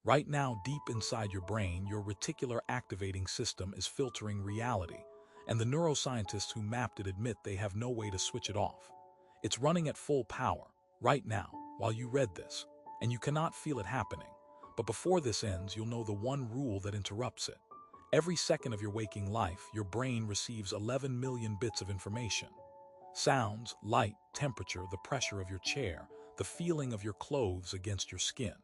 Right now, deep inside your brain, your reticular activating system is filtering reality, and the neuroscientists who mapped it admit they have no way to switch it off. It's running at full power, right now, while you read this, and you cannot feel it happening. But before this ends, you'll know the one rule that interrupts it. Every second of your waking life, your brain receives 11 million bits of information. Sounds, light, temperature, the pressure of your chair, the feeling of your clothes against your skin.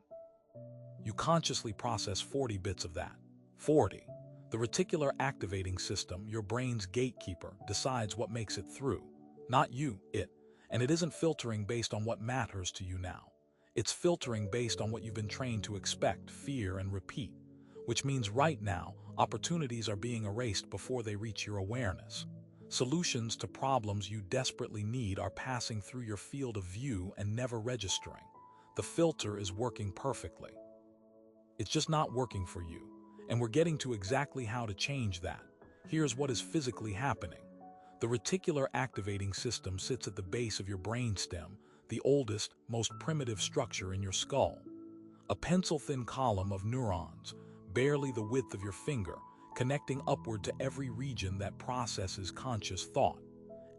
You consciously process 40 bits of that. 40. The reticular activating system, your brain's gatekeeper, decides what makes it through. Not you, it. And it isn't filtering based on what matters to you now. It's filtering based on what you've been trained to expect, fear, and repeat. Which means right now, opportunities are being erased before they reach your awareness. Solutions to problems you desperately need are passing through your field of view and never registering. The filter is working perfectly. It's just not working for you, and we're getting to exactly how to change that. Here's what is physically happening. The reticular activating system sits at the base of your brainstem, the oldest, most primitive structure in your skull. A pencil-thin column of neurons, barely the width of your finger, connecting upward to every region that processes conscious thought.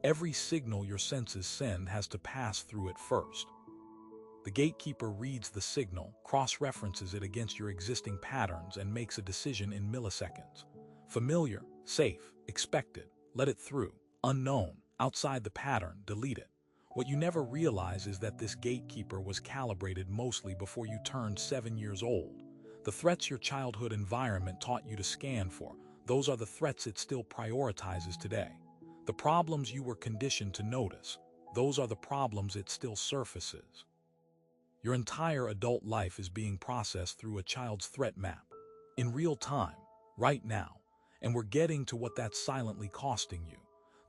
Every signal your senses send has to pass through it first. The gatekeeper reads the signal, cross-references it against your existing patterns, and makes a decision in milliseconds. Familiar, safe, expected, let it through. Unknown, outside the pattern, delete it. What you never realize is that this gatekeeper was calibrated mostly before you turned 7 years old. The threats your childhood environment taught you to scan for, those are the threats it still prioritizes today. The problems you were conditioned to notice, those are the problems it still surfaces. Your entire adult life is being processed through a child's threat map, in real time, right now, and we're getting to what that's silently costing you.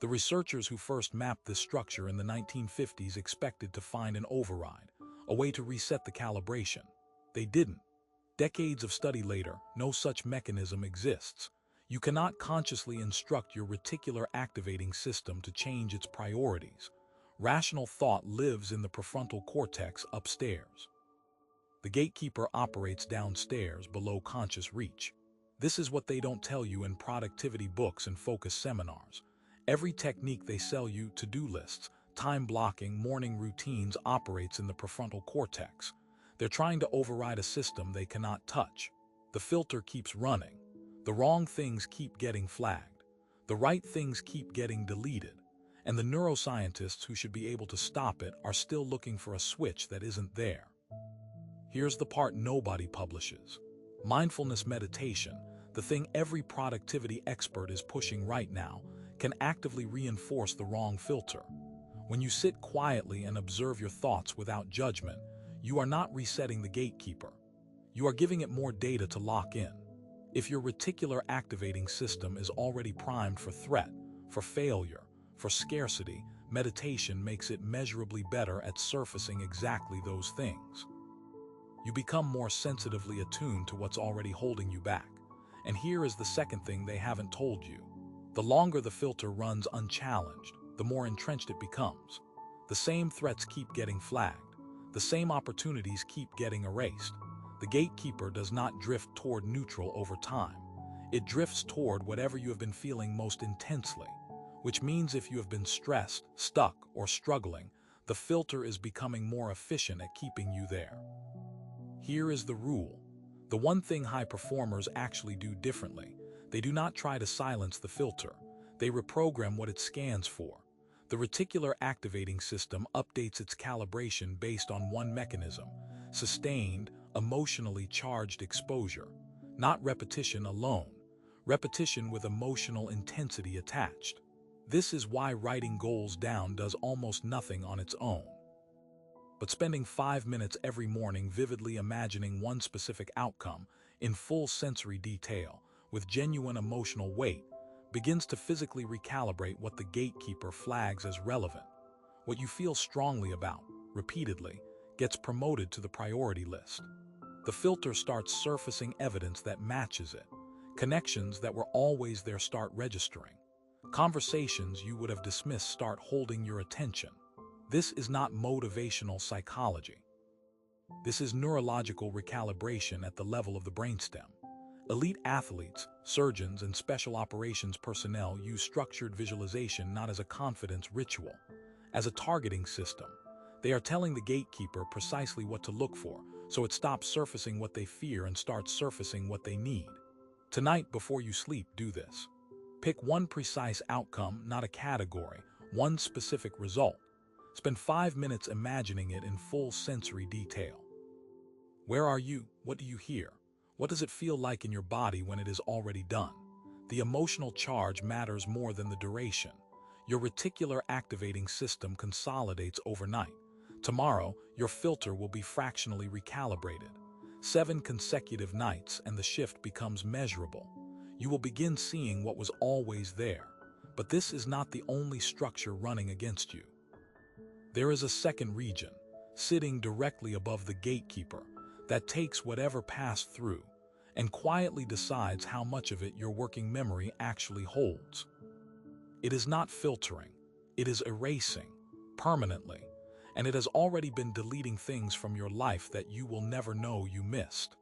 The researchers who first mapped this structure in the 1950s expected to find an override, a way to reset the calibration. They didn't. Decades of study later, no such mechanism exists. You cannot consciously instruct your reticular activating system to change its priorities. Rational thought lives in the prefrontal cortex upstairs. The gatekeeper operates downstairs below conscious reach. This is what they don't tell you in productivity books and focus seminars. Every technique they sell you, to-do lists, time blocking, morning routines, operates in the prefrontal cortex. They're trying to override a system they cannot touch. The filter keeps running. The wrong things keep getting flagged. The right things keep getting deleted. And the neuroscientists who should be able to stop it are still looking for a switch that isn't there. Here's the part nobody publishes. Mindfulness meditation, the thing every productivity expert is pushing right now, can actively reinforce the wrong filter. When you sit quietly and observe your thoughts without judgment, you are not resetting the gatekeeper. You are giving it more data to lock in. If your reticular activating system is already primed for threat, for failure, for scarcity, meditation makes it measurably better at surfacing exactly those things. You become more sensitively attuned to what's already holding you back. And here is the second thing they haven't told you. The longer the filter runs unchallenged, the more entrenched it becomes. The same threats keep getting flagged. The same opportunities keep getting erased. The gatekeeper does not drift toward neutral over time. It drifts toward whatever you have been feeling most intensely. Which means if you have been stressed, stuck, or struggling, the filter is becoming more efficient at keeping you there. Here is the rule. The one thing high performers actually do differently. They do not try to silence the filter. They reprogram what it scans for. The reticular activating system updates its calibration based on one mechanism: sustained, emotionally charged exposure. Not repetition alone. Repetition with emotional intensity attached. This is why writing goals down does almost nothing on its own. But spending 5 minutes every morning vividly imagining one specific outcome, in full sensory detail, with genuine emotional weight, begins to physically recalibrate what the gatekeeper flags as relevant. What you feel strongly about, repeatedly, gets promoted to the priority list. The filter starts surfacing evidence that matches it. Connections that were always there start registering. Conversations you would have dismissed start holding your attention. This is not motivational psychology. This is neurological recalibration at the level of the brainstem. Elite athletes, surgeons, and special operations personnel use structured visualization not as a confidence ritual, as a targeting system. They are telling the gatekeeper precisely what to look for, so it stops surfacing what they fear and starts surfacing what they need. Tonight, before you sleep, do this. Pick one precise outcome, not a category, one specific result. Spend 5 minutes imagining it in full sensory detail. Where are you? What do you hear? What does it feel like in your body when it is already done? The emotional charge matters more than the duration. Your reticular activating system consolidates overnight. Tomorrow, your filter will be fractionally recalibrated. 7 consecutive nights and the shift becomes measurable. You will begin seeing what was always there. But this is not the only structure running against you. There is a second region, sitting directly above the gatekeeper, that takes whatever passed through and quietly decides how much of it your working memory actually holds. It is not filtering, it is erasing, permanently, and it has already been deleting things from your life that you will never know you missed.